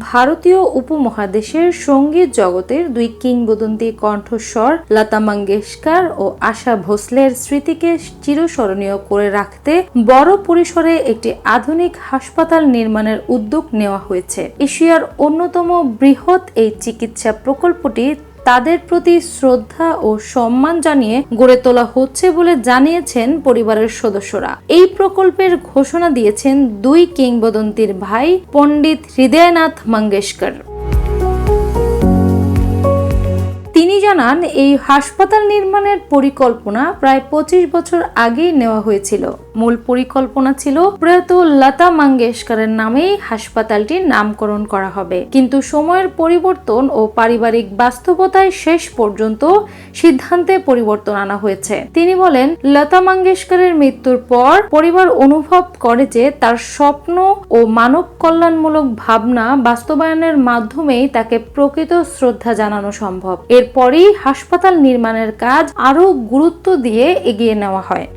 ভারতীয় উপমহাদেশের সঙ্গীত জগতের দুই কিংবদন্তি কণ্ঠস্বর লতা মঙ্গেশকর ও আশা ভোসলের স্মৃতিকে চিরস্মরণীয় করে রাখতে বড় পরিসরে একটি আধুনিক হাসপাতাল নির্মাণের উদ্যোগ নেওয়া হয়েছে। এশিয়ার অন্যতম বৃহৎ এই চিকিৎসা প্রকল্পটি তাদের প্রতি শ্রদ্ধা ও সম্মান জানিয়ে গড়ে তোলা হচ্ছে বলে জানিয়েছেন পরিবারের সদস্যরা। এই প্রকল্পের ঘোষণা দিয়েছেন দুই কিংবদন্তির ভাই পণ্ডিত হৃদয়নাথ মঙ্গেশকর। তিনি জানান, এই হাসপাতাল নির্মাণের পরিকল্পনা প্রায় 25 বছর আগেই নেওয়া হয়েছিল। মূল পরিকল্পনা ছিল প্রয়াত লতা মঙ্গেশকরের নামেই হাসপাতালটির নামকরণ করা হবে, কিন্তু সময়ের পরিবর্তন ও পারিবারিক বাস্তবতায় শেষ পর্যন্ত সিদ্ধান্তে পরিবর্তন আনা হয়েছে। তিনি বলেন, লতা মঙ্গেশকরের মৃত্যুর পর পরিবার অনুভব করে যে তার স্বপ্ন ও মানব কল্যাণমূলক ভাবনা বাস্তবায়নের মাধ্যমেই তাকে প্রকৃত শ্রদ্ধা জানানো সম্ভব। এরপরই হাসপাতাল নির্মাণের কাজ আরো গুরুত্ব দিয়ে এগিয়ে নেওয়া হয়।